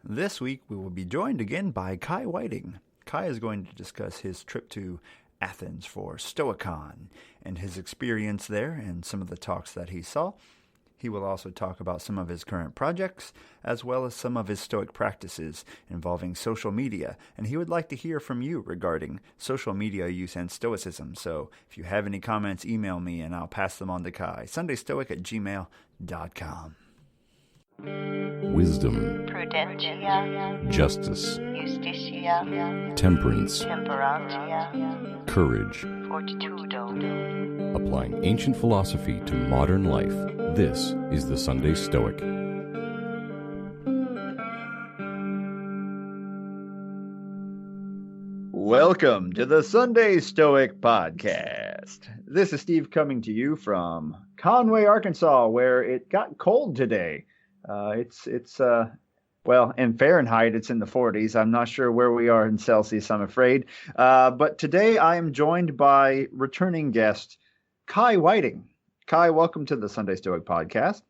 This week we will be joined again by Kai Whiting. Kai is going to discuss his trip to Athens for Stoicon and his experience there and some of the talks that he saw. He will also talk about some of his current projects, as well as some of his Stoic practices involving social media, and he would like to hear from you regarding social media use and Stoicism. So if you have any comments, email me and I'll pass them on to Kai. SundayStoic@gmail.com. Wisdom, Prudentia, justice, Justitia, temperance, Temperantia, courage. Fortitudo. Applying ancient philosophy to modern life. This is the Sunday Stoic. Welcome to the Sunday Stoic podcast. This is Steve coming to you from Conway, Arkansas, where it got cold today. Well, in Fahrenheit, it's in the 40s. I'm not sure where we are in Celsius, I'm afraid. But today I am joined by returning guest Kai Whiting. Kai, welcome to the Sunday Stoic podcast.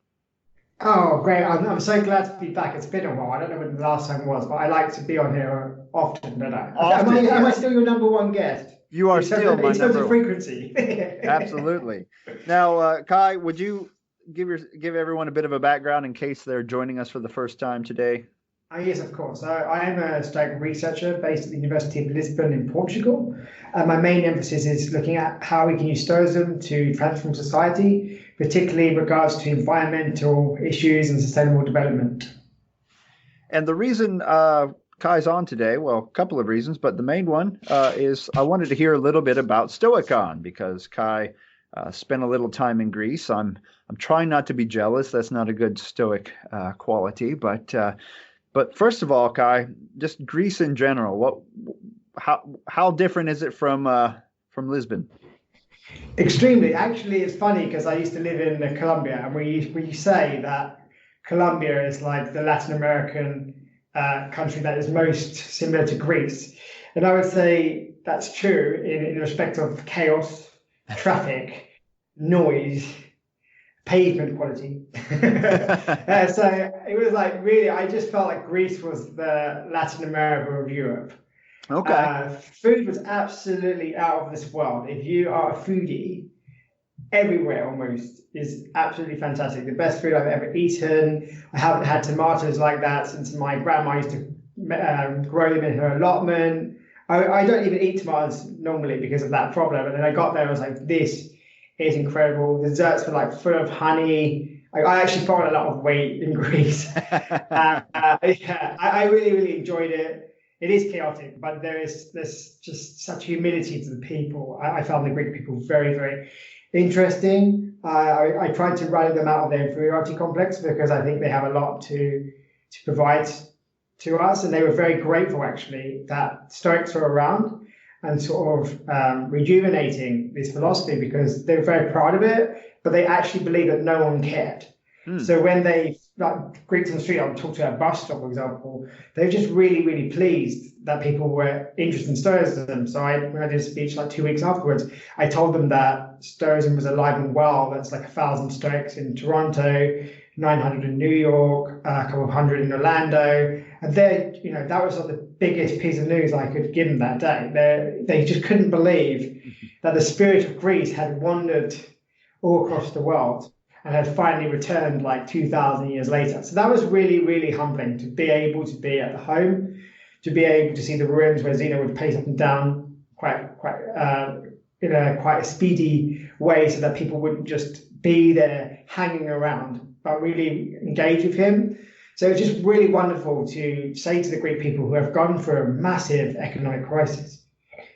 Oh, great. I'm so glad to be back. It's been a while. I don't know when the last time was, but I like to be on here often, don't I? Am I still your number one guest? You are still my in terms number of frequency. Absolutely. Now, Kai, would you give everyone a bit of a background in case they're joining us for the first time today? Yes, of course. I am a Stoic researcher based at the University of Lisbon in Portugal. My main emphasis is looking at how we can use Stoicism to transform society, particularly in regards to environmental issues and sustainable development. And the reason Kai's on today, well, a couple of reasons, but the main one is I wanted to hear a little bit about Stoicon because Kai spent a little time in Greece. I'm trying not to be jealous. That's not a good Stoic quality, but first of all, Kai, just Greece in general. How different is it from Lisbon? Extremely. Actually, it's funny because I used to live in Colombia, and we say that Colombia is like the Latin American country that is most similar to Greece, and I would say that's true in respect of chaos, traffic, noise, pavement quality. So it was like really, I just felt like Greece was the Latin America of Europe. Okay. Food was absolutely out of this world. If you are a foodie, everywhere almost is absolutely fantastic. The best food I've ever eaten. I haven't had tomatoes like that since my grandma used to grow them in her allotment. I don't even eat tomatoes normally because of that problem. And then I got there and I was like, this is incredible. The desserts were like full of honey. I actually put on a lot of weight in Greece. I really, really enjoyed it. It is chaotic, but there's just such humility to the people. I found the Greek people very, very interesting. I tried to rally them out of their inferiority complex because I think they have a lot to provide to us, and they were very grateful actually that Stoics were around and sort of rejuvenating this philosophy because they were very proud of it, but they actually believed that no one cared. So when they, like Greeks on the street, I would talk to a bus stop, for example, they were just really, really pleased that people were interested in Stoicism. So when I did a speech like 2 weeks afterwards, I told them that Stoicism was alive and well. That's like 1,000 Stoics in Toronto, 900 in New York, a couple of hundred in Orlando. And that was like the biggest piece of news I could give them that day. They just couldn't believe that the spirit of Greece had wandered all across the world and had finally returned like 2,000 years later. So that was really, really humbling to be able to be at the home, to be able to see the rooms where Zeno would pace up and down in quite a speedy way so that people wouldn't just be there hanging around, but really engage with him. So it's just really wonderful to say to the Greek people who have gone through a massive economic crisis,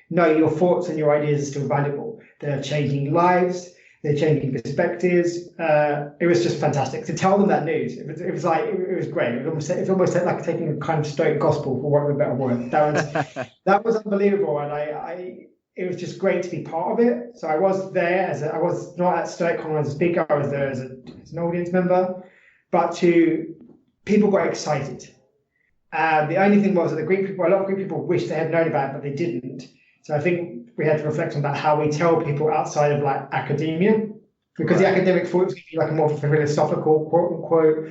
no, your thoughts and your ideas are still valuable. They're changing lives. They're changing perspectives. It was just fantastic to tell them that news. It was great. It was almost like taking a kind of Stoic gospel, for want of a better word. That was unbelievable, and it was just great to be part of it. So I was there I was not at Stoicon as a speaker. I was there as an audience member, but people got excited. The only thing was that a lot of Greek people wished they had known about it, but they didn't. So I think we had to reflect on that, how we tell people outside of like academia, because the academic thought it was going to be like a more philosophical, quote unquote,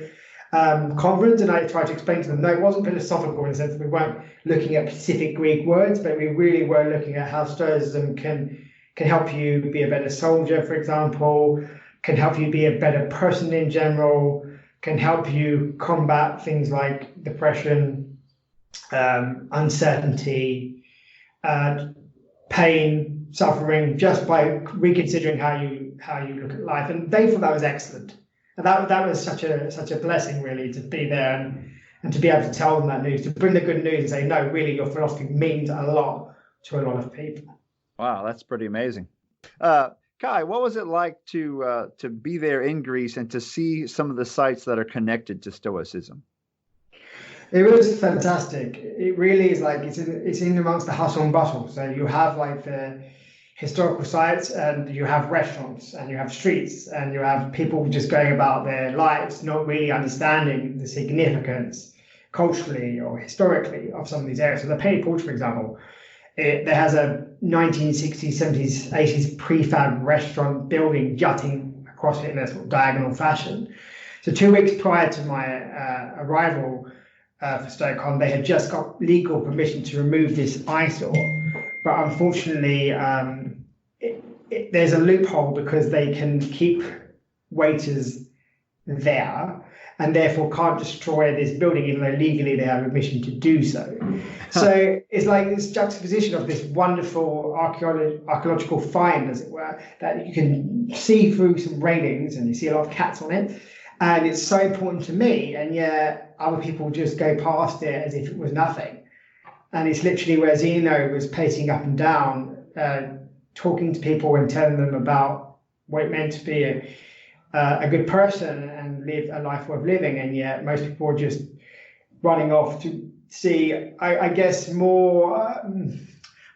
conference, and I tried to explain to them, no, it wasn't philosophical in the sense that we weren't looking at specific Greek words, but we really were looking at how Stoicism can help you be a better soldier, for example, can help you be a better person in general, can help you combat things like depression, uncertainty, pain, suffering, just by reconsidering how you look at life. And they thought that was excellent. And that was such a blessing, really, to be there and to be able to tell them that news, to bring the good news and say, no, really, your philosophy means a lot to a lot of people. Wow, that's pretty amazing. Kai, what was it like to be there in Greece and to see some of the sites that are connected to Stoicism? It was fantastic. It really is like it's in amongst the hustle and bustle. So you have like the historical sites, and you have restaurants, and you have streets, and you have people just going about their lives, not really understanding the significance culturally or historically of some of these areas. So the Penny Porch, for example, there has a 1960s, 70s, 80s prefab restaurant building jutting across it in a sort of diagonal fashion. So 2 weeks prior to my arrival for Stoicon, they had just got legal permission to remove this eyesore. But unfortunately, there's a loophole because they can keep waiters there and therefore can't destroy this building even though legally they have permission to do so. So it's like this juxtaposition of this wonderful archaeological find, as it were, that you can see through some railings and you see a lot of cats on it. And it's so important to me, and yet other people just go past it as if it was nothing. And it's literally where Zeno was pacing up and down, talking to people and telling them about what it meant to be a good person and live a life worth living. And yet most people are just running off to see, I guess, more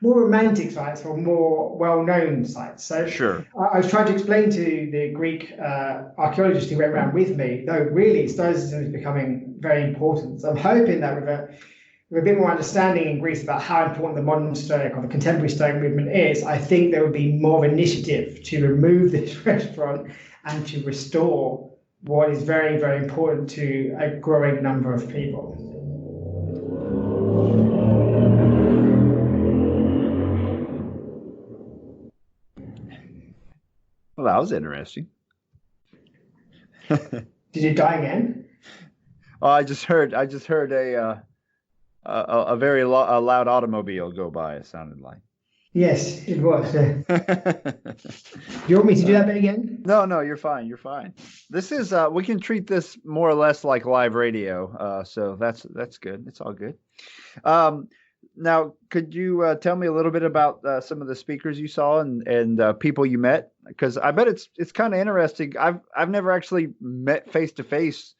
romantic sites or more well-known sites. So Sure. I was trying to explain to the Greek archaeologists who went around with me, though really Stoicism is becoming very important. So I'm hoping that with a bit more understanding in Greece about how important the modern Stoic or the contemporary Stoic movement is, I think there would be more of initiative to remove this restaurant and to restore what is very, very important to a growing number of people. Well, that was interesting. Did you die again? Oh, I just heard a very loud automobile go by. It sounded like. Yes, it was. Do you want me to do that bit again? No, you're fine. You're fine. This is we can treat this more or less like live radio. So that's good. It's all good. Now, could you tell me a little bit about some of the speakers you saw and people you met? Because I bet it's kind of interesting. I've never actually met face to face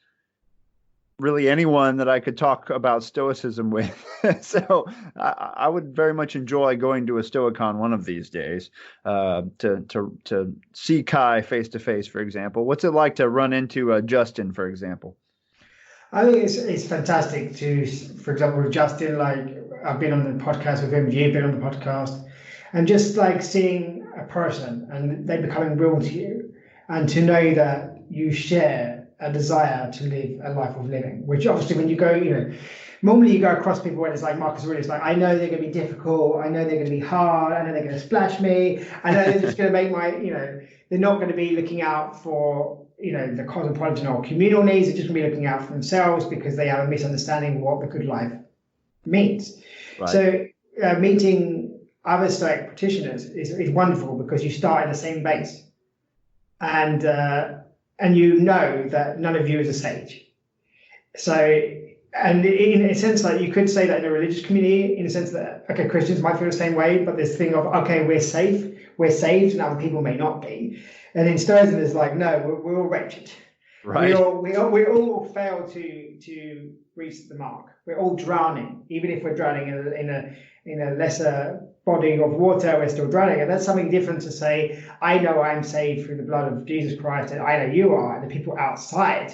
really anyone that I could talk about Stoicism with. So I would very much enjoy going to a Stoicon one of these days to see Kai face to face, for example. What's it like to run into Justin, for example? I think it's fantastic to, for example, with Justin, like I've been on the podcast with him, you've been on the podcast, and just like seeing a person and they becoming real to you, and to know that you share a desire to live a life of living, which obviously when you go, normally you go across people where it's like Marcus Aurelius, like, I know they're going to be difficult, I know they're going to be hard, I know they're going to splash me, I know they're just going to make my, they're not going to be looking out for, the cosmopolitan or communal needs, they're just going to be looking out for themselves because they have a misunderstanding of what the good life means. Right. So meeting other Stoic practitioners is wonderful because you start in the same base. And you know that none of you is a sage. So, and in a sense, like you could say that in a religious community, in a sense that, okay, Christians might feel the same way, but this thing of, okay, we're safe, we're saved, and other people may not be. And in Stoicism, it's like, no, we're all wretched. Right. We all fail to reach the mark. We're all drowning, even if we're drowning in a lesser body of water, we're still drowning. And that's something different to say, I know I'm saved through the blood of Jesus Christ, and I know you are, and the people outside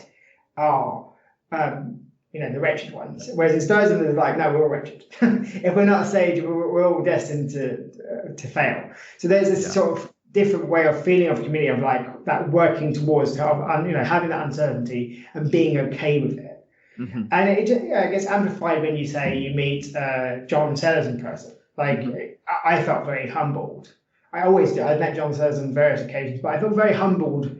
are, the wretched ones. Whereas in Stoicism, it's like, no, we're all wretched. If we're not saved, we're all destined to fail. So there's this sort of different way of feeling of community, of like that working towards, having that uncertainty and being okay with it. Mm-hmm. And it gets amplified when you say you meet John Sellers in person. Like, I felt very humbled. I always do. I've met John Sellers on various occasions, but I felt very humbled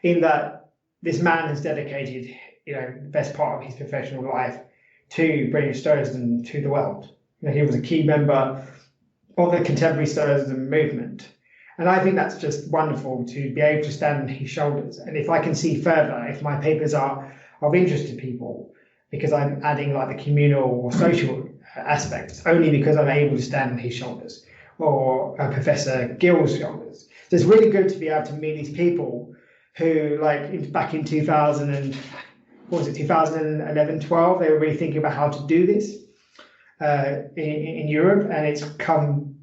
in that this man has dedicated, the best part of his professional life to bringing Stoicism to the world. He was a key member of the contemporary Stoicism movement. And I think that's just wonderful to be able to stand on his shoulders. And if I can see further, if my papers are of interest to people, because I'm adding like the communal or social aspects, only because I'm able to stand on his shoulders or Professor Gill's shoulders. So it's really good to be able to meet these people who, like back in 2011, 12, they were really thinking about how to do this in Europe, and it's come,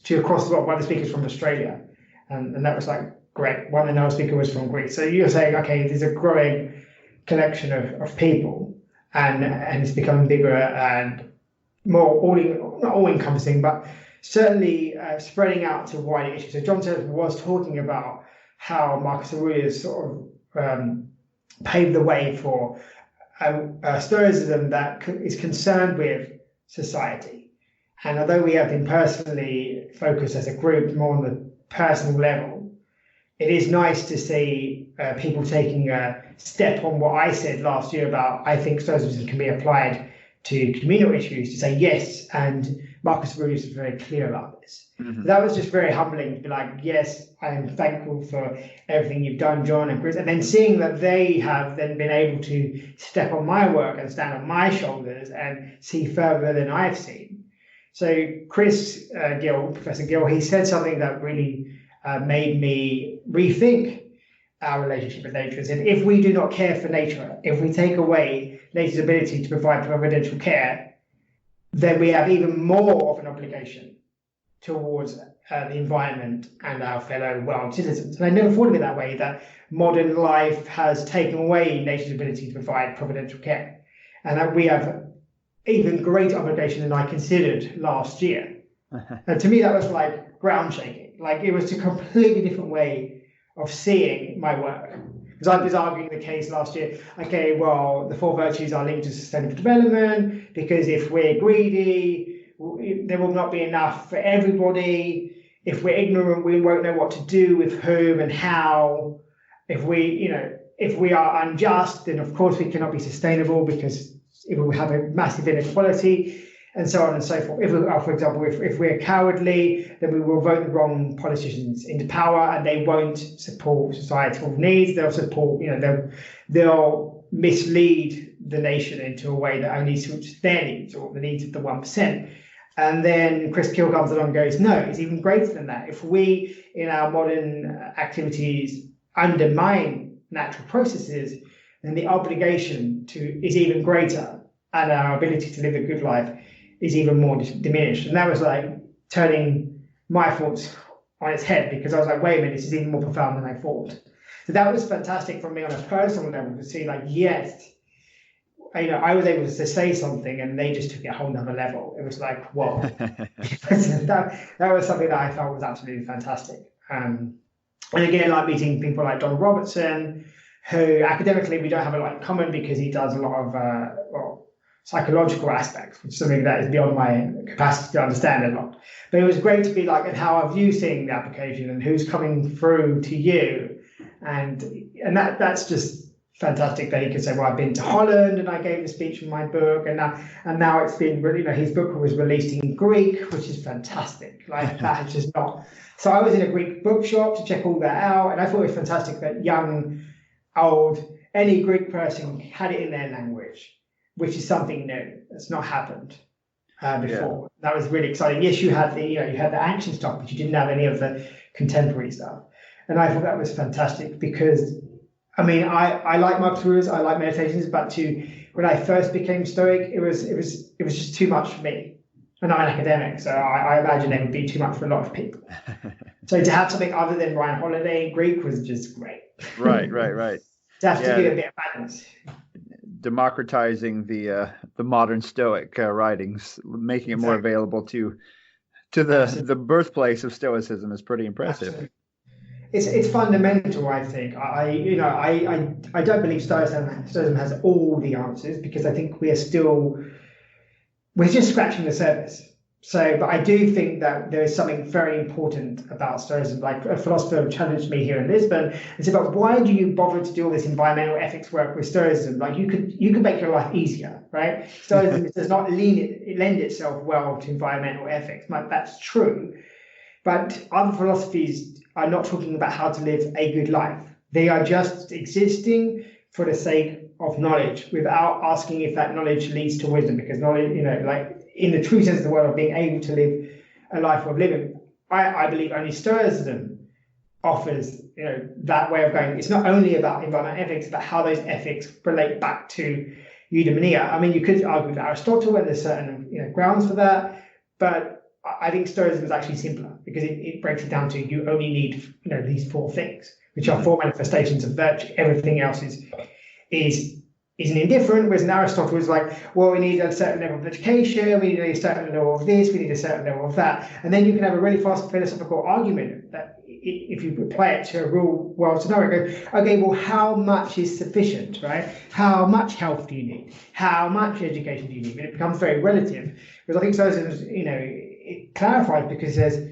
to across the world. One of the speakers from Australia, and that was like great. One another speaker was from Greece. So you're saying, okay, there's a growing collection of people, and it's becoming bigger and more not all encompassing, but certainly spreading out to wider issues. So John Sellers was talking about how Marcus Aurelius sort of paved the way for a Stoicism that is concerned with society. And although we have been personally focused as a group more on the personal level, it is nice to see people taking a step on what I said last year about I think Stoicism can be applied to communal issues, to say yes, and Marcus Aurelius is very clear about this. Mm-hmm. That was just very humbling to be like, yes, I am thankful for everything you've done, John and Chris, and then seeing that they have then been able to step on my work and stand on my shoulders and see further than I've seen. So Chris Gill, Professor Gill, he said something that really made me rethink our relationship with nature. He said, if we do not care for nature, if we take away nature's ability to provide providential care, then we have even more of an obligation towards the environment and our fellow world citizens. And I never thought of it that way, that modern life has taken away nature's ability to provide providential care, and that we have even greater obligation than I considered last year. And to me, that was like ground shaking. Like, it was a completely different way of seeing my work. Because I was arguing the case last year, okay, well, the four virtues are linked to sustainable development, because if we're greedy, there will not be enough for everybody. If we're ignorant, we won't know what to do with whom and how. If we are unjust, then of course we cannot be sustainable, because it will have a massive inequality, and so on and so forth. If we are, for example, if we're cowardly, then we will vote the wrong politicians into power, and they won't support societal needs. They'll support, they'll mislead the nation into a way that only suits their needs or the needs of the 1%. And then Chris Gill comes along and goes, no, it's even greater than that. If we, in our modern activities, undermine natural processes, then the obligation is even greater, and our ability to live a good life is even more diminished. And that was like turning my thoughts on its head, because I was like, wait a minute, this is even more profound than I thought. So that was fantastic for me on a personal level to see, like, yes, I was able to say something and they just took it a whole nother level. It was like, whoa. that was something that I felt was absolutely fantastic. And again, like meeting people like Don Robertson, who academically we don't have a lot in common, because he does a lot of psychological aspects, which is something that is beyond my capacity to understand a lot. But it was great to be like, and how are you seeing the application, and who's coming through to you, and that's just fantastic that he could say, well, I've been to Holland and I gave a speech from my book, and now it's been, his book was released in Greek, which is fantastic. Like, that is just not. So I was in a Greek bookshop to check all that out, and I thought it was fantastic that young, old, any Greek person had it in their language, which is something new. That's not happened before. Yeah. That was really exciting. Yes, you had the ancient stuff, but you didn't have any of the contemporary stuff. And I thought that was fantastic, because I like Marcus Aurelius, I like meditations, but when I first became Stoic, it was just too much for me. And I'm an academic, so I imagine it would be too much for a lot of people. So to have something other than Ryan Holiday in Greek was just great. Right. To have to give it a bit of balance. Democratizing the modern Stoic writings, making it more available to to Absolutely. the birthplace of Stoicism is pretty impressive. Absolutely. It's fundamental, I think. I don't believe Stoicism has all the answers, because I think we're just scratching the surface. So, but I do think that there is something very important about Stoicism. Like, a philosopher challenged me here in Lisbon and said, "But why do you bother to do all this environmental ethics work with Stoicism? Like, you could make your life easier, right? Stoicism does not lend itself well to environmental ethics." Like, that's true, but other philosophies are not talking about how to live a good life. They are just existing for the sake of knowledge, without asking if that knowledge leads to wisdom. Because knowledge, like, in the true sense of the word, of being able to live a life of living, I believe only Stoicism offers, that way of going. It's not only about environmental ethics, but how those ethics relate back to eudaimonia. I mean, you could argue with Aristotle, and there's certain grounds for that, but I think Stoicism is actually simpler, because it breaks it down to, you only need these four things, which are four manifestations of virtue. Everything else isn't indifferent. Whereas in Aristotle is like, well, we need a certain level of education, we need a certain level of this, we need a certain level of that, and then you can have a really fast philosophical argument that, if you apply it to a real world scenario, go, okay, well, how much is sufficient, right? How much health do you need? How much education do you need? And it becomes very relative. Because I think Stoicism, it clarifies, because it says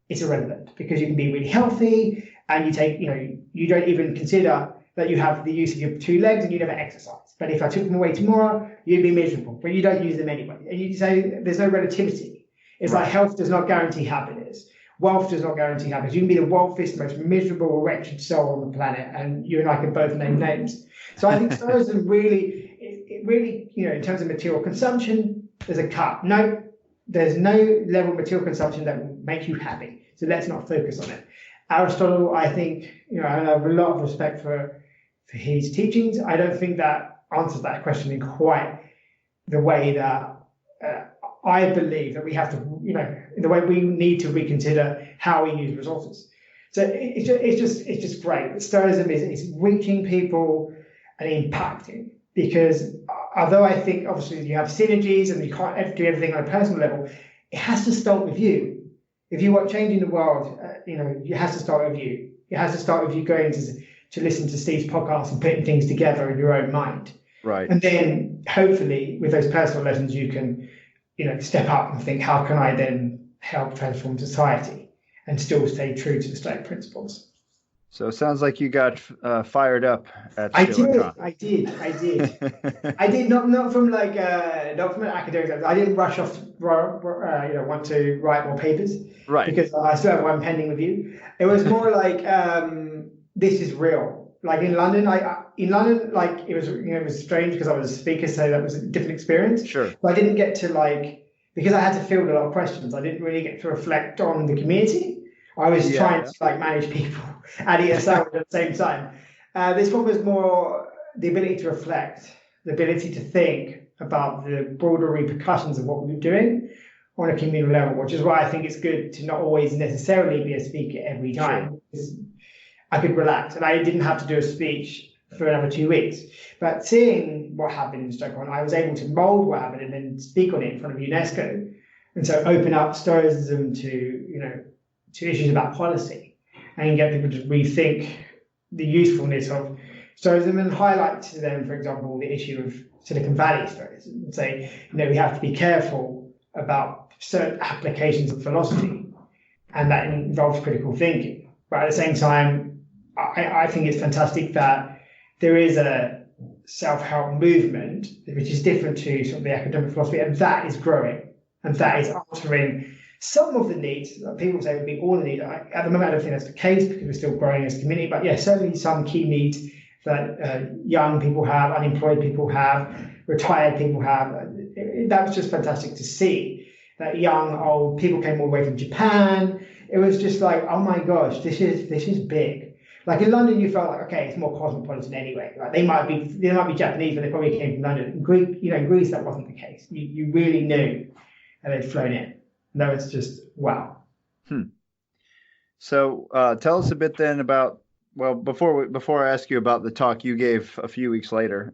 it's irrelevant, because you can be really healthy, and you don't even consider that you have the use of your two legs and you never exercise. But if I took them away tomorrow, you'd be miserable, but you don't use them anyway. And you say there's no relativity. It's right. Like, health does not guarantee happiness. Wealth does not guarantee happiness. You can be the wealthiest, most miserable, wretched soul on the planet, and you and I can both name names. So I think Stoicism really, in terms of material consumption, there's a cut. No, there's no level of material consumption that will make you happy. So let's not focus on it. Aristotle, I think, I have a lot of respect for his teachings. I don't think that answers that question in quite the way that I believe that we have to, in the way we need to reconsider how we use resources. So it's just great. Stoicism is reaching people and impacting, because although I think obviously you have synergies and you can't do everything on a personal level, it has to start with you. If you want changing the world, it has to start with you. It has to start with you going to listen to Steve's podcast and putting things together in your own mind. Right. And then hopefully with those personal lessons, you can, step up and think, how can I then help transform society and still stay true to the Stoic principles? So it sounds like you got fired up at Stoicon. I did not from an academic. I didn't rush off to want to write more papers, right? Because I still have one pending review. It was more like this is real. Like in London, it was strange because I was a speaker, so that was a different experience. Sure. But I didn't get to because I had to field a lot of questions. I didn't really get to reflect on the community. I was trying to manage people and eat a sandwich at the same time. This one was more the ability to reflect, the ability to think about the broader repercussions of what we were doing on a communal level, which is why I think it's good to not always necessarily be a speaker every time. Sure. I could relax, and I didn't have to do a speech for another 2 weeks. But seeing what happened in Stoicon, I was able to mold what happened and then speak on it in front of UNESCO, and so open up Stoicism to issues about policy and get people to rethink the usefulness of Stoicism and highlight to them, for example, the issue of Silicon Valley Stoicism and say, we have to be careful about certain applications of philosophy, and that involves critical thinking. But at the same time, I think it's fantastic that there is a self-help movement which is different to sort of the academic philosophy, and that is growing, and that is answering some of the needs. People say it would be all the needs. At the moment, I don't think that's the case because we're still growing as a community. But yeah, certainly some key needs that young people have, unemployed people have, retired people have. That was just fantastic to see. That young, old people came all the way from Japan. It was just like, oh my gosh, this is big. Like in London, you felt like, okay, it's more cosmopolitan anyway. Like they might be Japanese, but they probably came from London. In Greece, that wasn't the case. You really knew, and they'd flown in. No, it's just wow. So tell us a bit then about, well, before I ask you about the talk you gave a few weeks later,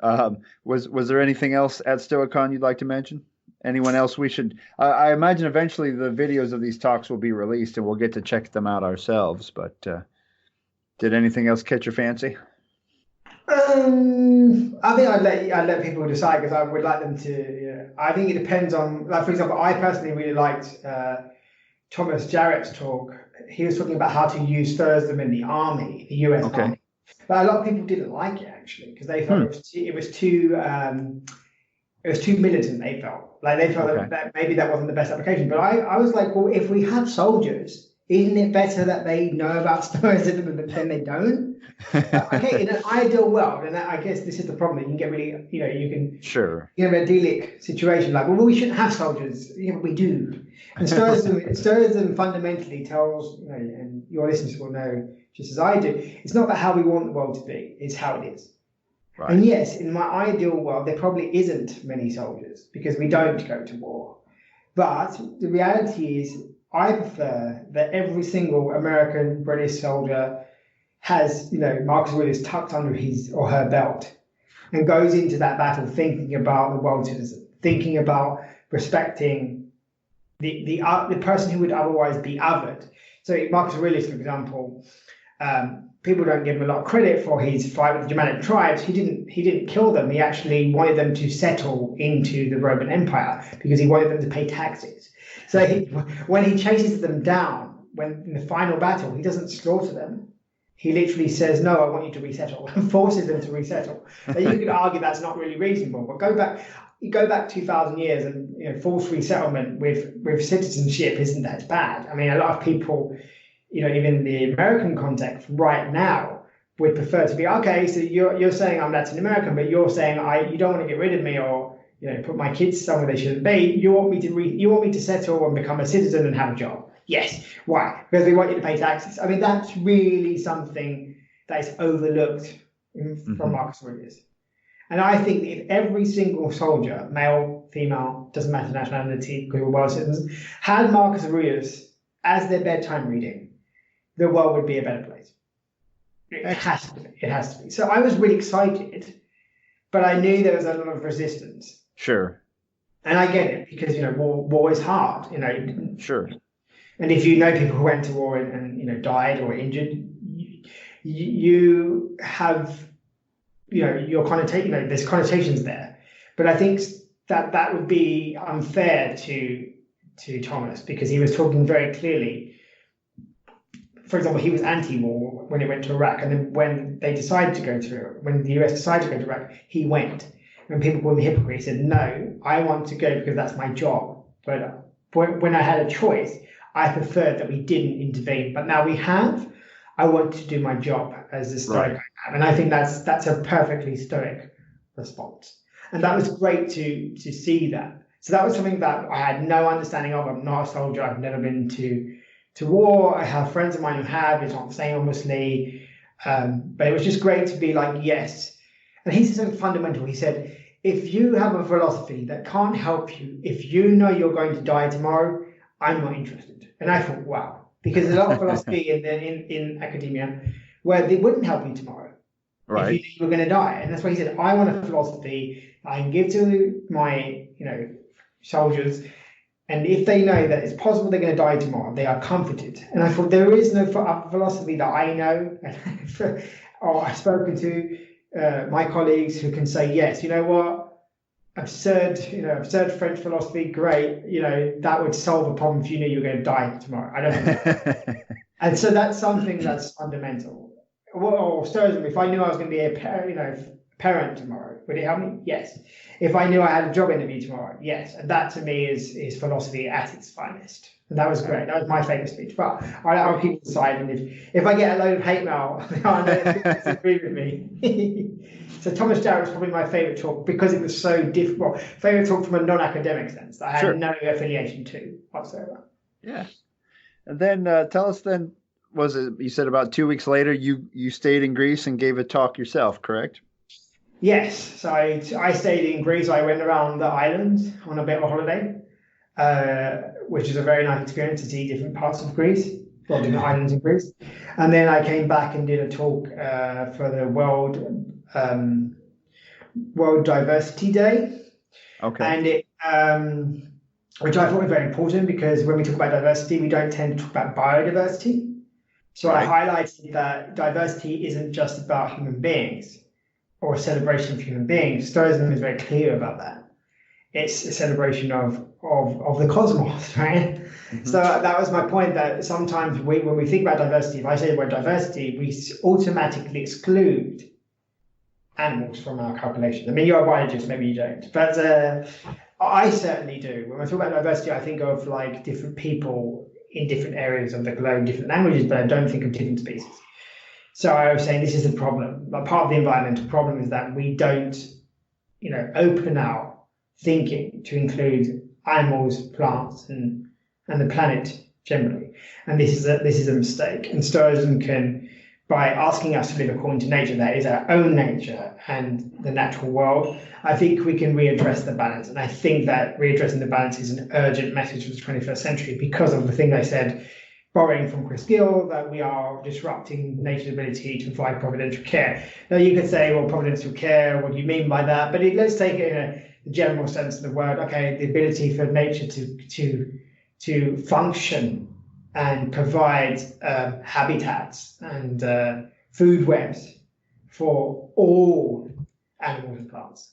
was there anything else at Stoicon you'd like to mention? Anyone else we should? I imagine eventually the videos of these talks will be released and we'll get to check them out ourselves. But did anything else catch your fancy? I think I'd let people decide because I would like them to. Yeah. I think it depends on, like, for example, I personally really liked Thomas Jarrett's talk. He was talking about how to use Stoicism in the army, the US Okay. army. But a lot of people didn't like it actually because they felt it was too militant. They felt like that maybe that wasn't the best application. But I was like, well, if we have soldiers, isn't it better that they know about Stoicism than they don't? Okay, in an ideal world, and I guess this is the problem. You can get really, you can Sure. an idyllic situation like, well, we shouldn't have soldiers. Yeah, but we do. And Stoicism fundamentally tells, and your listeners will know just as I do, it's not about how we want the world to be, it's how it is. Right. And yes, in my ideal world, there probably isn't many soldiers because we don't go to war. But the reality is, I prefer that every single American, British soldier has, Marcus Aurelius tucked under his or her belt and goes into that battle thinking about the world citizen, thinking about respecting the person who would otherwise be othered. So Marcus Aurelius, for example, people don't give him a lot of credit for his fight with the Germanic tribes. He didn't kill them. He actually wanted them to settle into the Roman Empire because he wanted them to pay taxes. So when he chases them down, when in the final battle, he doesn't slaughter them. He literally says, "No, I want you to resettle," and forces them to resettle. Now, you could argue that's not really reasonable, but go back 2,000 years, and forced resettlement with citizenship isn't that bad. I mean, a lot of people, even in the American context right now, would prefer to be, okay, so you're saying I'm Latin American, but you're saying you don't want to get rid of me or put my kids somewhere they shouldn't be. You want me to settle and become a citizen and have a job. Yes. Why? Because we want you to pay taxes. I mean, that's really something that is overlooked from Marcus Aurelius. And I think that if every single soldier, male, female, doesn't matter nationality, because we're world citizens, had Marcus Aurelius as their bedtime reading, the world would be a better place. It has to be. It has to be. So I was really excited, but I knew there was a lot of resistance. Sure. And I get it because war is hard. Sure. And if you know people who went to war and died or injured, you have your there's connotations there. But I think that would be unfair to Thomas because he was talking very clearly. For example, he was anti-war when he went to Iraq, and then when the US decided to go to Iraq, he went. When people called him a hypocrite, he said, "No, I want to go because that's my job." But when I had a choice, I preferred that we didn't intervene. But now we have. I want to do my job as a Stoic. Right. And I think that's a perfectly Stoic response. And that was great to see that. So that was something that I had no understanding of. I'm not a soldier. I've never been to war. I have friends of mine who have. It's not the same, obviously. But it was just great to be like, yes. And he said something fundamental. He said, if you have a philosophy that can't help you, if you know you're going to die tomorrow, I'm not interested. And I thought, wow, because there's a lot of philosophy in academia where they wouldn't help you tomorrow if you were going to die. And that's why he said, I want a philosophy I can give to my soldiers, and if they know that it's possible they're going to die tomorrow, they are comforted. And I thought there is no philosophy that I know or I've spoken to my colleagues who can say, yes, you know what? Absurd French philosophy, great. That would solve a problem if you knew you were going to die tomorrow. I don't know. And so that's something that's fundamental. Or Stoicism, if I knew I was going to be a parent tomorrow, would it help me? Yes. If I knew I had a job interview tomorrow, yes. And that to me is philosophy at its finest. And that was great. That was my favourite speech. But I'll keep it aside. And if I get a load of hate mail, I know people disagree with me. So Thomas Jarrett was probably my favourite talk because it was so different. Well, favourite talk from a non-academic sense that I had no affiliation to whatsoever. Yeah. And then tell us then, was it, you said about 2 weeks later, you stayed in Greece and gave a talk yourself, correct? Yes. So I stayed in Greece. I went around the islands on a bit of a holiday, which is a very nice experience to see different parts of Greece, well, different islands in Greece. And then I came back and did a talk for the World Diversity Day. Okay. And which I thought was very important because when we talk about diversity, we don't tend to talk about biodiversity. So I Right. highlighted that diversity isn't just about human beings or a celebration of human beings. Stoicism is very clear about that. It's a celebration of the cosmos, right? Mm-hmm. So that was my point, that sometimes when we think about diversity, if I say the word diversity, we automatically exclude animals from our calculation. I mean, you're a biologist, maybe you don't, but I certainly do. When I talk about diversity, I think of like different people in different areas of the globe, different languages, but I don't think of different species. So I was saying this is the problem. Like part of the environmental problem is that we don't, open our thinking to include animals, plants, and the planet generally. And this is a mistake. And Stoicism can, by asking us to live according to nature, that is our own nature and the natural world, I think we can readdress the balance. And I think that readdressing the balance is an urgent message for the 21st century because of the thing I said, borrowing from Chris Gill, that we are disrupting nature's ability to provide providential care. Now you could say, well, providential care, what do you mean by that? But let's take it in a general sense of the word. Okay, the ability for nature to function and provide habitats and food webs for all animals and plants.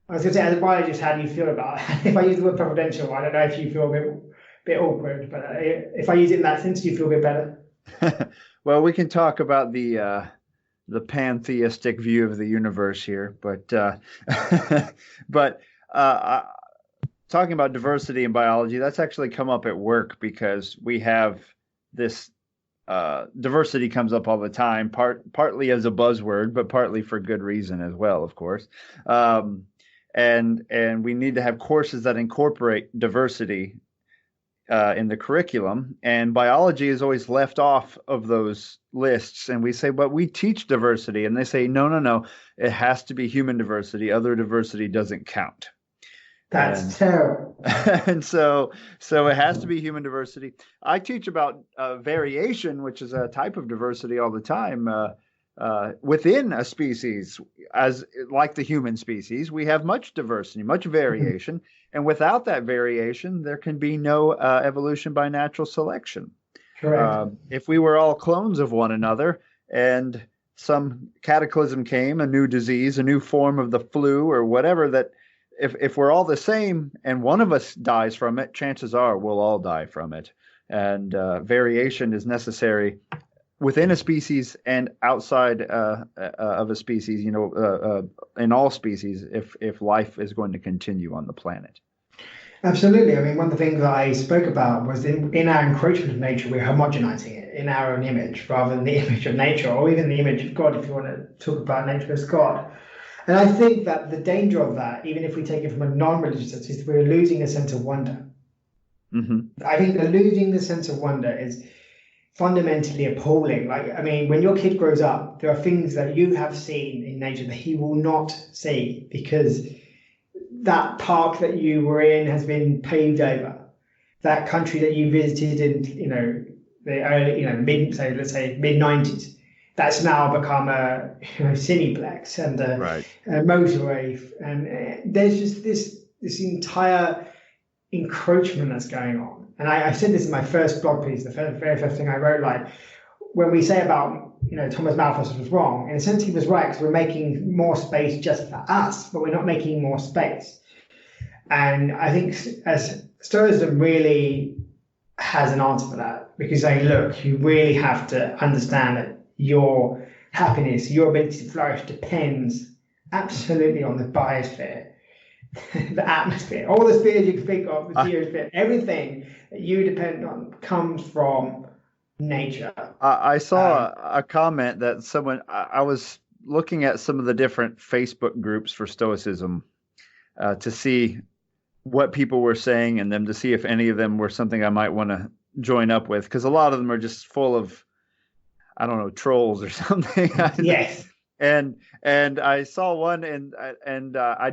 I was going to say, as a biologist, how do you feel about it? If I use the word providential, I don't know if you feel a bit awkward, but if I use it in that sense, do you feel a bit better? Well, we can talk about the pantheistic view of the universe here, but but talking about diversity in biology, that's actually come up at work because we have this diversity comes up all the time, partly as a buzzword, but partly for good reason as well, of course. And we need to have courses that incorporate diversity in the curriculum, and biology is always left off of those lists. And we say, but we teach diversity, and they say, no, it has to be human diversity. Other diversity doesn't count. That's terrible. And so it has to be human diversity. I teach about variation, which is a type of diversity all the time. Within a species, as like the human species, we have much diversity, much variation, and without that variation, there can be no evolution by natural selection. Correct. If we were all clones of one another, and some cataclysm came, a new disease, a new form of the flu or whatever, that if we're all the same and one of us dies from it, chances are we'll all die from it. And variation is necessary within a species and outside of a species, in all species, if life is going to continue on the planet. Absolutely. I mean, one of the things I spoke about was in our encroachment of nature, we're homogenizing it in our own image rather than the image of nature, or even the image of God, if you want to talk about nature as God. And I think that the danger of that, even if we take it from a non-religious sense, is we're losing a sense of wonder. Mm-hmm. I think that losing the sense of wonder is fundamentally appalling. Like, I mean, when your kid grows up, there are things that you have seen in nature that he will not see because that park that you were in has been paved over. That country that you visited in, the early, let's say mid-90s, that's now become a cineplex and a motorway, and there's just this entire encroachment that's going on. And I said this in my first blog piece, the very first thing I wrote, like when we say about, Thomas Malthus was wrong, in a sense he was right, because we're making more space just for us, but we're not making more space. And I think as Stoicism really has an answer for that, because look, you really have to understand that your happiness, your ability to flourish depends absolutely on the biosphere, the atmosphere, all the spheres you can think of, the geosphere, everything that you depend on comes from nature. I saw a comment that someone, I was looking at some of the different Facebook groups for Stoicism to see what people were saying and them to see if any of them were something I might want to join up with, because a lot of them are just full of, I don't know, trolls or something. Yes. And I saw one, and I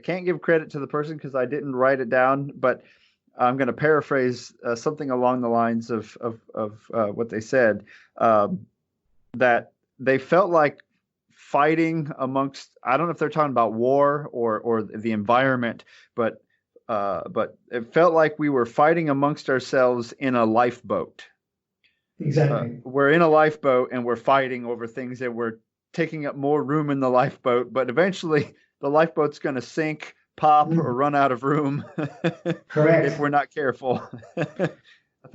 can't give credit to the person because I didn't write it down, but I'm going to paraphrase something along the lines of what they said, that they felt like fighting amongst, I don't know if they're talking about war or the environment, but it felt like we were fighting amongst ourselves in a lifeboat. Exactly. We're in a lifeboat and we're fighting over things that were taking up more room in the lifeboat, but eventually the lifeboat's going to sink, pop, or run out of room Correct. if we're not careful. I thought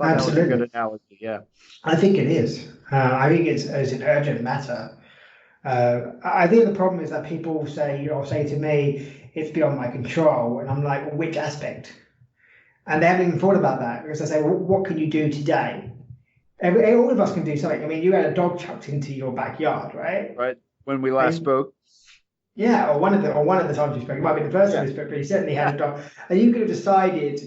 Absolutely. that was a good analogy. Yeah. I think it is. I think it's an urgent matter. I think the problem is that people say to me, it's beyond my control. And I'm like, well, which aspect? And they haven't even thought about that, because I say, well, what can you do today? All of us can do something. I mean, you had a dog chucked into your backyard, right? Right. When we last spoke. Yeah, or one of the times you spoke. It might be the first time you spoke, but you certainly had a dog. And you could have decided,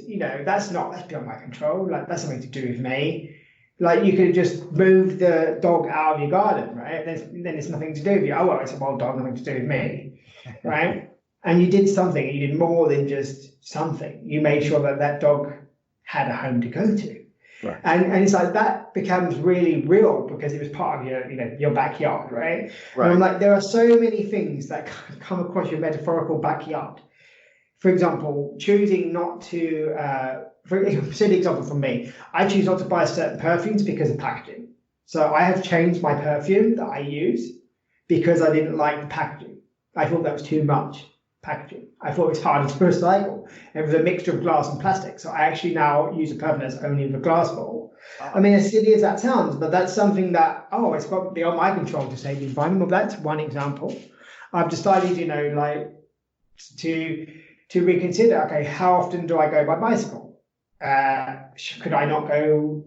that's beyond my control. Like, that's something to do with me. Like, you could have just moved the dog out of your garden, right? Then it's nothing to do with you. Oh, well, it's a wild dog, nothing to do with me, right? And you did something. You did more than just something. You made sure that dog had a home to go to. Right. And it's like that becomes really real because it was part of your backyard, right? And I'm like, there are so many things that come across your metaphorical backyard. For example, choosing not to, for a silly example from me, I choose not to buy certain perfumes because of packaging. So I have changed my perfume that I use because I didn't like the packaging. I thought that was too much packaging. I thought it was harder to recycle. It was a mixture of glass and plastic. So I actually now use a perfume that's only in the glass bottle. I mean, as silly as that sounds, but that's something that, it's got beyond my control to save the environment. Well, that's one example. I've decided, to reconsider, okay, how often do I go by bicycle? Could I not go,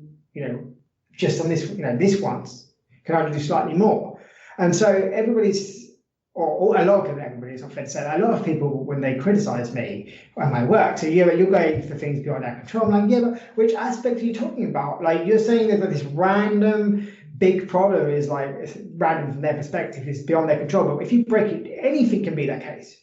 just on this once? Can I do slightly more? And so everybody's, or a lot of everybody's not fair to say that. A lot of people, when they criticize me and my work, say, yeah, but you're going for things beyond our control. I'm like, yeah, but which aspect are you talking about? Like, you're saying that this random big problem is like, it's random from their perspective, is beyond their control. But if you break it, anything can be that case.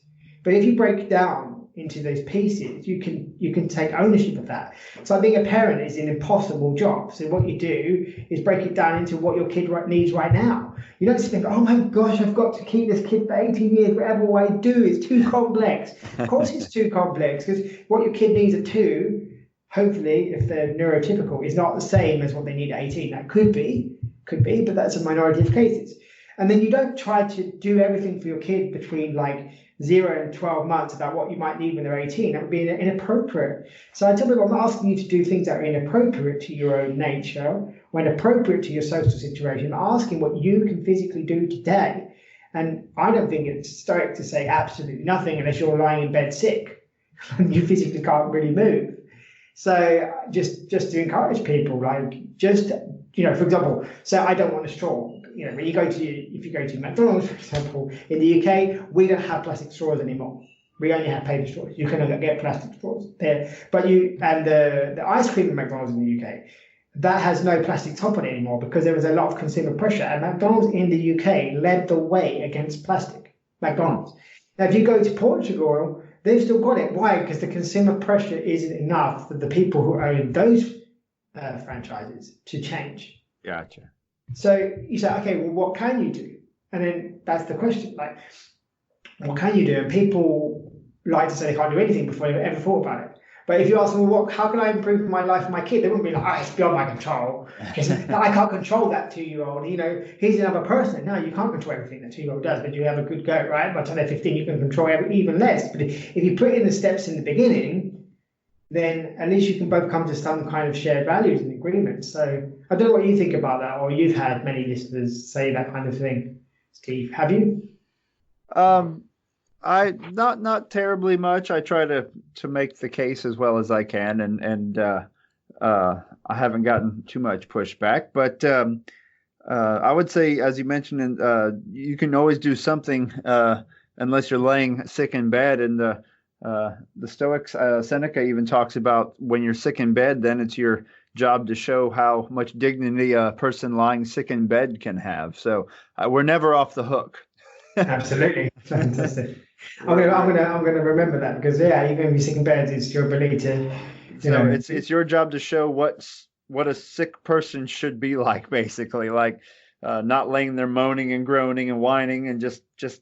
But if you break it down into those pieces, you can take ownership of that. So being a parent is an impossible job. So what you do is break it down into what your kid needs right now. You don't just think, oh my gosh, I've got to keep this kid for 18 years, whatever I do is too complex. Of course it's too complex, because what your kid needs at 2, hopefully, if they're neurotypical, is not the same as what they need at 18. That could be, but that's a minority of cases. And then you don't try to do everything for your kid between like 0 and 12 months about what you might need when they're 18. That would be inappropriate. So I tell people, I'm not asking you to do things that are inappropriate to your own nature or inappropriate to your social situation. I'm asking what you can physically do today. And I don't think it's Stoic to say absolutely nothing unless you're lying in bed sick and you physically can't really move. So just to encourage people, like, just, for example, say I don't want a straw. When if you go to McDonald's, for example, in the UK, we don't have plastic straws anymore. We only have paper straws. You cannot get plastic straws there. But the ice cream at McDonald's in the UK, that has no plastic top on it anymore because there was a lot of consumer pressure. And McDonald's in the UK led the way against plastic. McDonald's. Now, if you go to Portugal, they've still got it. Why? Because the consumer pressure isn't enough for the people who own those franchises to change. Gotcha. So you say, okay, well, what can you do? And then that's the question, like, what can you do? And people like to say they can't do anything before they've ever thought about it. But if you ask them, well, how can I improve my life for my kid? They wouldn't be like, it's beyond my control. I can't control that 2-year-old. He's another person. No, you can't control everything that 2-year-old does, but you have a good go, right? By the time they're 15, you can control even less. But if you put in the steps in the beginning, then at least you can both come to some kind of shared values and agreement. So I don't know what you think about that, or you've had many listeners say that kind of thing. Steve, have you? I not terribly much. I try to make the case as well as I can, and I haven't gotten too much pushback. But I would say, as you mentioned, you can always do something unless you're laying sick in bed. And the Stoics, Seneca even talks about when you're sick in bed, then it's your job to show how much dignity a person lying sick in bed can have. So we're never off the hook. Absolutely, fantastic. I'm gonna remember that, because you're gonna be sick in bed. It's your ability to, it's your job to show what a sick person should be like, basically. Like not laying there moaning and groaning and whining, and just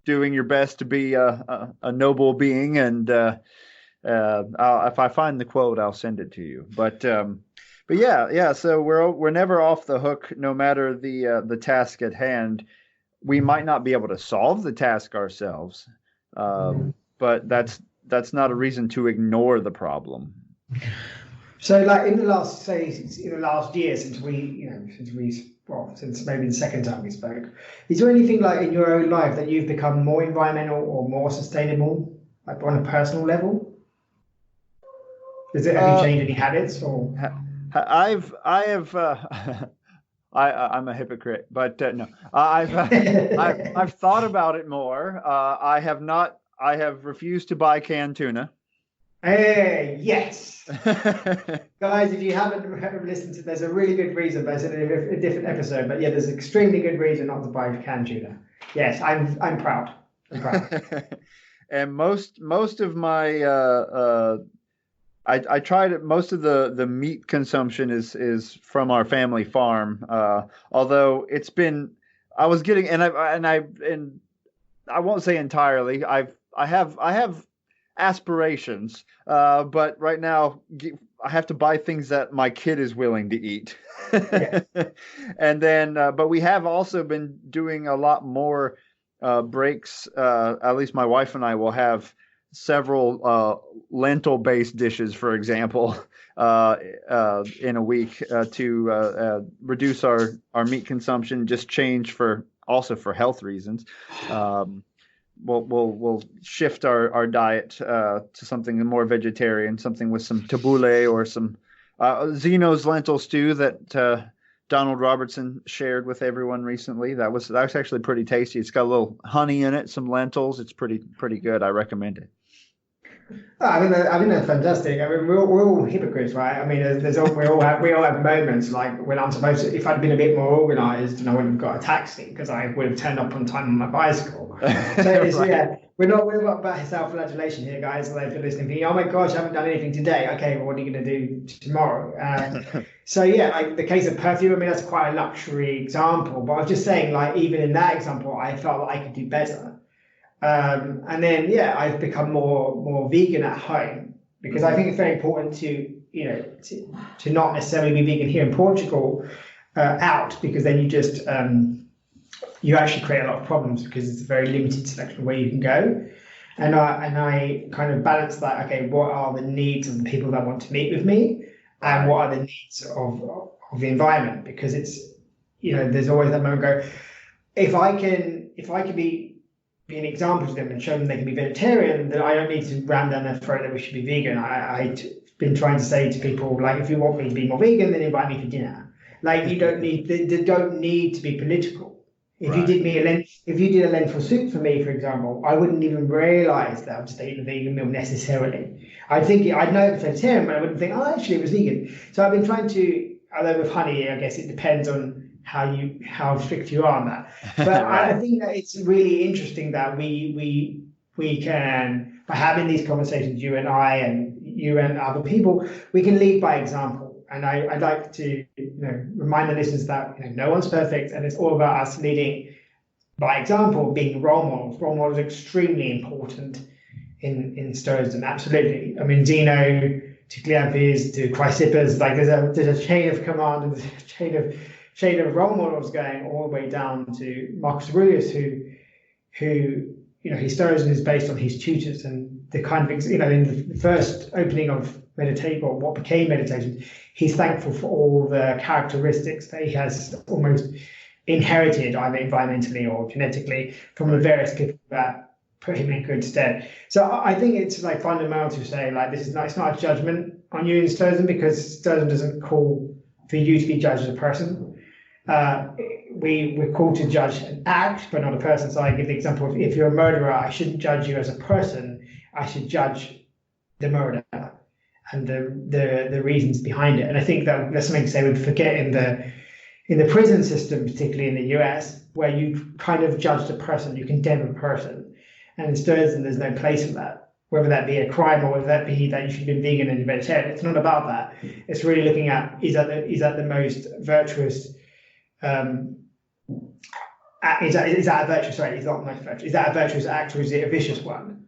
doing your best to be a noble being. And if I find the quote, I'll send it to you. But yeah. So we're never off the hook, no matter the task at hand. We might not be able to solve the task ourselves, but that's not a reason to ignore the problem. So, like in the last year, since maybe the second time we spoke, is there anything like in your own life that you've become more environmental or more sustainable, like on a personal level? Have you changed any habits or? I'm a hypocrite, but no, I've thought about it more. I have not. I have refused to buy canned tuna. Hey, yes, guys! If you haven't listened to, there's a really good reason, but it's in a different episode. But yeah, there's an extremely good reason not to buy canned tuna. Yes, I'm proud. I'm proud. And most of my I tried it. Most of the meat consumption is from our family farm. Although it's been, I was getting, and I won't say entirely. I have aspirations, but right now I have to buy things that my kid is willing to eat. Yeah. And then, but we have also been doing a lot more breaks. At least my wife and I will have several lentil-based dishes, for example, in a week to reduce our meat consumption. Just change for health reasons. We'll shift our diet to something more vegetarian, something with some tabbouleh or some Zeno's lentil stew that Donald Robertson shared with everyone recently. That was actually pretty tasty. It's got a little honey in it, some lentils. It's pretty good. I recommend it. I think that's fantastic. I mean, we're all hypocrites, right? I mean, we all have moments like when I'm supposed to. If I'd been a bit more organised, and I wouldn't have got a taxi because I would have turned up on time on my bicycle. So right. Yeah, we're not about self-flagellation here, guys. Like, if you're listening, thinking, oh my gosh, I haven't done anything today. Okay, well, what are you going to do tomorrow? So yeah, like the case of perfume. I mean, that's quite a luxury example. But I was just saying, like even in that example, I felt like I could do better. And then, yeah, I've become more vegan at home because I think it's very important to not necessarily be vegan here in Portugal out, because then you just you actually create a lot of problems because it's a very limited selection of where you can go. And I kind of balance that. Okay, what are the needs of the people that want to meet with me, and what are the needs of the environment? Because it's there's always that moment go, if I can be an example to them and show them they can be vegetarian, then I don't need to ram down their throat that we should be vegan. I've been trying to say to people, like, if you want me to be more vegan, then invite me for dinner. Like, you don't need, they don't need to be political. If you did a lentil soup for me, for example, I wouldn't even realise that I'd just eat a vegan meal necessarily. I'd know it was vegetarian, but I wouldn't think, oh, actually it was vegan. So I've been trying to, although with honey, I guess it depends on how strict you are on that. But right. I think that it's really interesting that we can, by having these conversations, you and I and you and other people, we can lead by example. And I'd like to remind the listeners that no one's perfect, and it's all about us leading by example, being role models. Role models are extremely important in Stoicism, absolutely. I mean, Zeno to Cleanthes to Chrysippus, like there's a chain of command and there's a chain of role models going all the way down to Marcus Aurelius, who his Stoicism is based on his tutors, and the kind of in the first opening of meditation, or what became meditation, he's thankful for all the characteristics that he has almost inherited, either environmentally or genetically, from the various people that put him in good stead. So I think it's like fundamental to say, like, it's not a judgment on you in Stoicism, because Stoicism doesn't call for you to be judged as a person. We're called to judge an act, but not a person. So I give the example of, if you're a murderer, I shouldn't judge you as a person. I should judge the murder and the reasons behind it. And I think that that's something to say we forget in the prison system, particularly in the US, where you kind of judge the person, you condemn a person. And in Stoicism, there's no place for that, whether that be a crime or whether that be that you should be vegan and vegetarian. It's not about that. It's really looking at, is that the most virtuous is that a virtue? Sorry, it's not my virtue. Is that a virtuous act or is it a vicious one?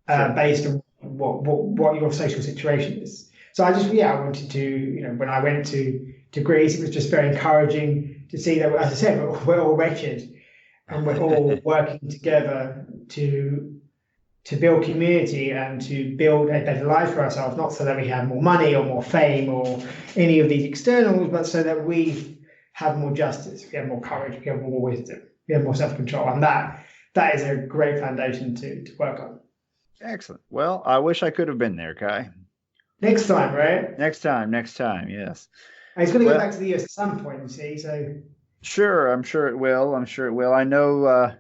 Based on what your social situation is. So I wanted to, when I went to Greece, it was just very encouraging to see that, as I said, we're all wretched and we're all working together to build community and to build a better life for ourselves, not so that we have more money or more fame or any of these externals, but so that we have more justice, we have more courage, we have more wisdom, we have more self-control. And that is a great foundation to work on. Excellent. Well, I wish I could have been there, Kai. Next time, right? Next time, yes. It's going to go back to the US at some point, you see, so... Sure, I'm sure it will. I know...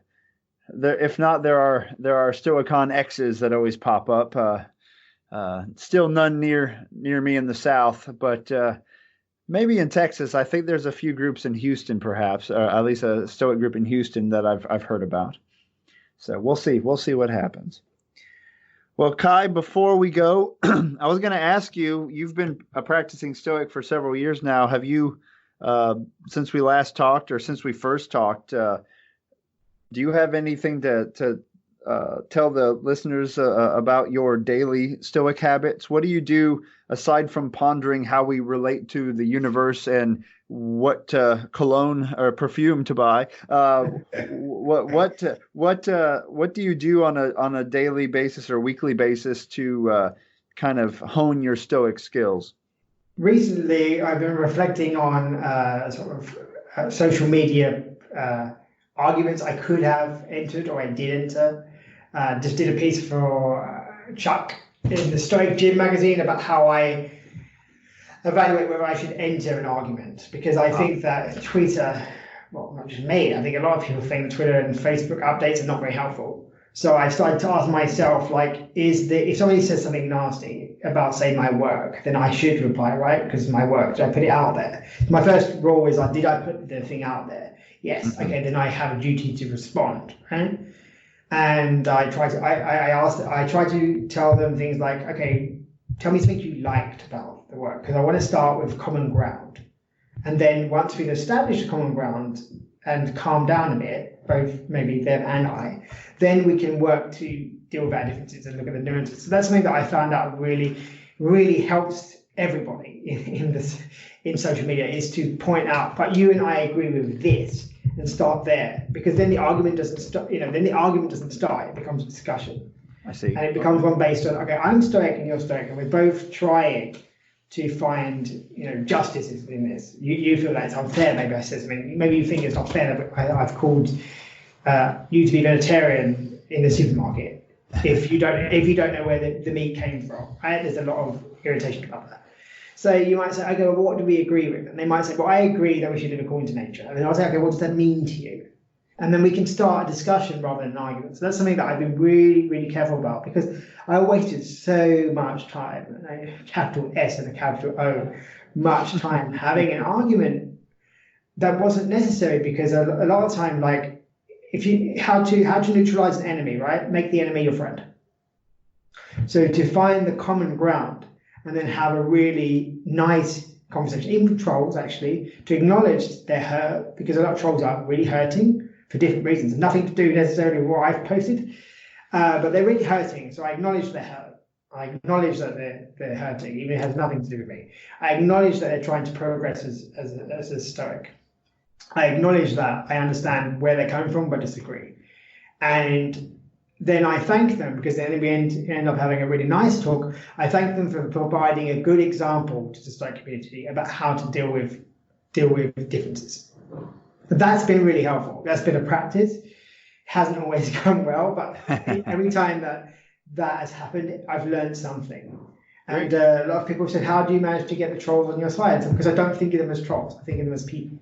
if not, there are Stoicon X's that always pop up. Still none near me in the South, but maybe in Texas. I think there's a few groups in Houston, perhaps, or at least a Stoic group in Houston that I've heard about. So we'll see. We'll see what happens. Well, Kai, before we go, I was going to ask you. You've been practicing Stoic for several years now. Have you, since we last talked, or since we first talked? Do you have anything to tell the listeners about your daily Stoic habits? What do you do aside from pondering how we relate to the universe and what cologne or perfume to buy? What do you do on a daily basis or weekly basis to kind of hone your Stoic skills? Recently, I've been reflecting on social media. Arguments I could have entered or I did enter. Just did a piece for Chuck in the Stoic Gym magazine about how I evaluate whether I should enter an argument, because I think that Twitter, well, not just me, I think a lot of people think Twitter and Facebook updates are not very helpful. So I started to ask myself, if somebody says something nasty about, say, my work, then I should reply, right? Because it's my work. So I put it out there. My first rule is, did I put the thing out there? Yes. Okay. Then I have a duty to respond, right? And I try to tell them things like, okay, tell me something you liked about the work, because I want to start with common ground, and then once we've established common ground and calm down a bit, both maybe them and I, then we can work to deal with our differences and look at the nuances. So that's something that I found out really, really helps everybody in social media, is to point out, but you and I agree with this, and start there, because then the argument doesn't stop. Then the argument doesn't start. It becomes a discussion. I see. And it becomes one based on, okay, I'm Stoic and you're Stoic, and we're both trying to find justice in this. You feel that it's unfair. Maybe I said something. Maybe you think it's not fair that I've called you to be vegetarian in the supermarket if you don't know where the meat came from. Right? There's a lot of irritation about that. So you might say, okay, well, what do we agree with? And they might say, well, I agree that we should live according to nature. And then I'll say, okay, what does that mean to you? And then we can start a discussion rather than an argument. So that's something that I've been really, really careful about, because I wasted so much time, capital S and a capital O, much time having an argument that wasn't necessary, because a lot of time, how to neutralize an enemy, right? Make the enemy your friend. So to find the common ground, and then have a really nice conversation, even with trolls, actually, to acknowledge their hurt, because a lot of trolls are really hurting for different reasons, nothing to do necessarily with what I've posted, but they're really hurting. So I acknowledge their hurt. I acknowledge that they're hurting, even if it has nothing to do with me. I acknowledge that they're trying to progress as a Stoic. I acknowledge that I understand where they're coming from, but disagree. And then I thank them, because then we end up having a really nice talk. I thank them for providing a good example to the Stoic community about how to deal with differences. But that's been really helpful. That's been a practice. It hasn't always gone well, but every time that has happened, I've learned something. And a lot of people said, how do you manage to get the trolls on your side? Because I don't think of them as trolls. I think of them as people.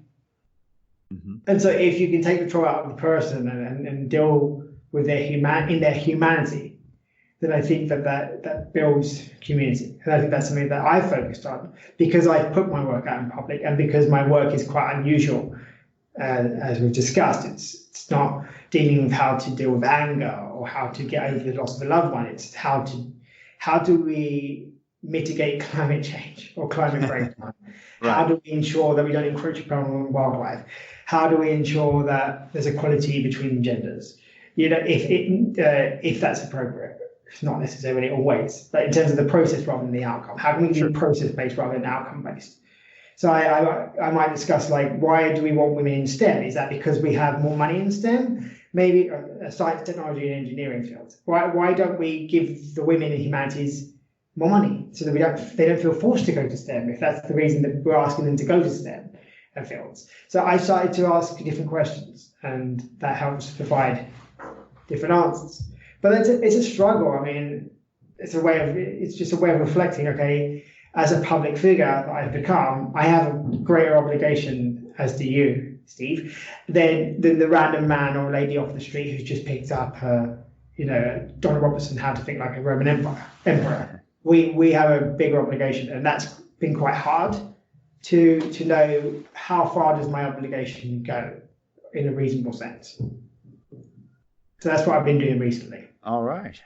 Mm-hmm. And so if you can take the troll out of the person and deal with their humanity, then I think that builds community. And I think that's something that I've focused on, because I've put my work out in public, and because my work is quite unusual. As we've discussed, it's not dealing with how to deal with anger or how to get over the loss of a loved one. It's how do we mitigate climate change or climate breakdown? How Right. do we ensure that we don't encroach upon wildlife? How do we ensure that there's equality between genders? If that's appropriate. It's not necessarily always, but in terms of the process rather than the outcome. How can we be process-based rather than outcome-based? So I might discuss, like, why do we want women in STEM? Is that because we have more money in STEM? Maybe science, technology, and engineering fields. Why don't we give the women in humanities more money so that they don't feel forced to go to STEM, if that's the reason that we're asking them to go to STEM fields? So I started to ask different questions, and that helps provide different answers. But it's a struggle. I mean, it's just a way of reflecting. Okay, as a public figure that I've become, I have a greater obligation, as do you, Steve, than the random man or lady off the street who's just picked up, Donald Robertson, How to Think Like a Roman Emperor. We have a bigger obligation, and that's been quite hard to know how far does my obligation go in a reasonable sense. So that's what I've been doing recently. All right.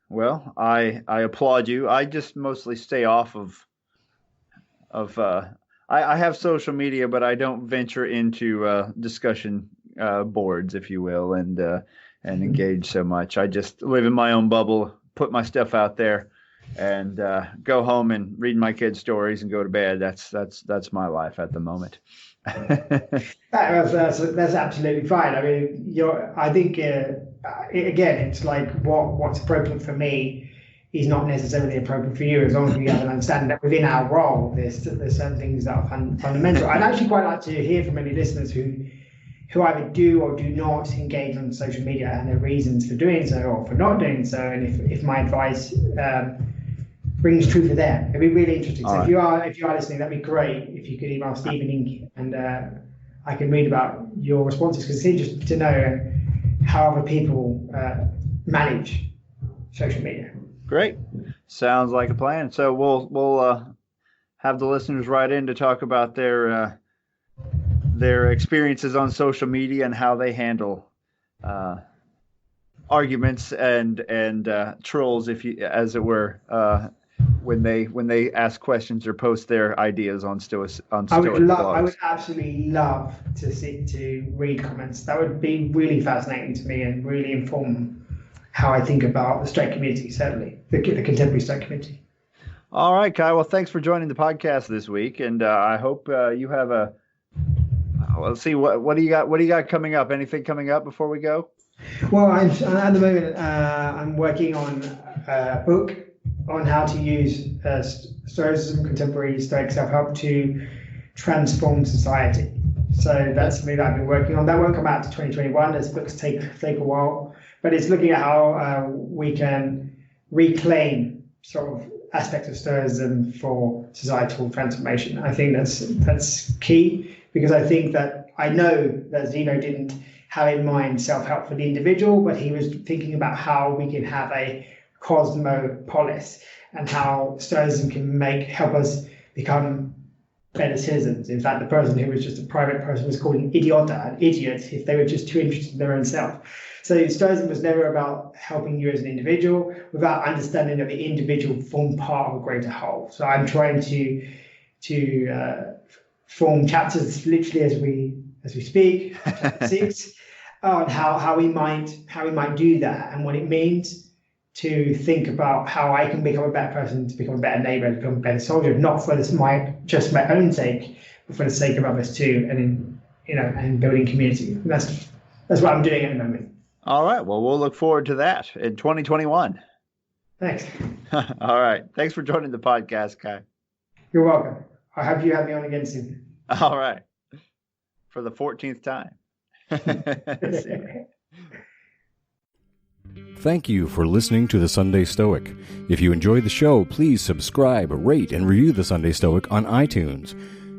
Well, I applaud you. I just mostly stay off of I have social media, but I don't venture into discussion boards, if you will, and engage so much. I just live in my own bubble, put my stuff out there, and go home and read my kids' stories and go to bed. That's my life at the moment. That's absolutely fine. I mean, I think again, it's like what's appropriate for me is not necessarily appropriate for you, as long as we have an understanding that within our role, there's certain things that are fundamental. I'd actually quite like to hear from any listeners who either do or do not engage on social media and their reasons for doing so or for not doing so, and if my advice rings true for them. It'd be really interesting. So if you are listening, that'd be great if you could email Stephen Inc. and I can read about your responses, because it's interesting to know how other people manage social media. Great. Sounds like a plan. So we'll have the listeners write in to talk about their experiences on social media and how they handle arguments and trolls, as it were, when they ask questions or post their ideas on Stoic blogs. I would absolutely love to read comments. That would be really fascinating to me and really inform how I think about the Stoic community, certainly the contemporary Stoic community. All right, Kai. Well, thanks for joining the podcast this week, and I hope you have a. Let's see what do you got? What do you got coming up? Anything coming up before we go? Well, at the moment I'm working on a book on how to use Stoicism, contemporary Stoic self-help, to transform society. So that's something that I've been working on. That won't come out to 2021. Those books take a while, but it's looking at how we can reclaim sort of aspects of Stoicism for societal transformation. I think that's key, because I know that Zeno didn't have in mind self-help for the individual, but he was thinking about how we can have a cosmopolis and how Stoicism can help us become better citizens. In fact, the person who was just a private person was called an idiota, an idiot, if they were just too interested in their own self. So Stoicism was never about helping you as an individual without understanding that the individual formed part of a greater whole. So I'm trying to form chapters literally as we speak, chapter 6, on how we might do that and what it means to think about how I can become a better person, to become a better neighbor, to become a better soldier, not for just my own sake, but for the sake of others too, and building community. And that's what I'm doing at the moment. All right. Well, we'll look forward to that in 2021. Thanks. All right. Thanks for joining the podcast, Kai. You're welcome. I hope you have me on again soon. All right. For the 14th time. Thank you for listening to the Sunday Stoic. If you enjoyed the show, please subscribe, rate, and review the Sunday Stoic on iTunes.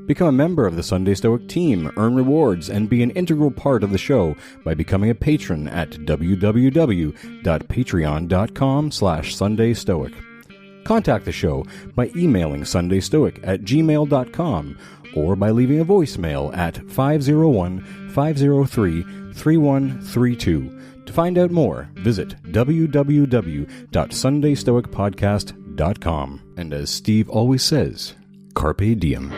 Become a member of the Sunday Stoic team, earn rewards, and be an integral part of the show by becoming a patron at www.patreon.com/SundayStoic. Contact the show by emailing sundaystoic@gmail.com or by leaving a voicemail at 501-503-3132. To find out more, visit www.sundaystoicpodcast.com. And as Steve always says, carpe diem.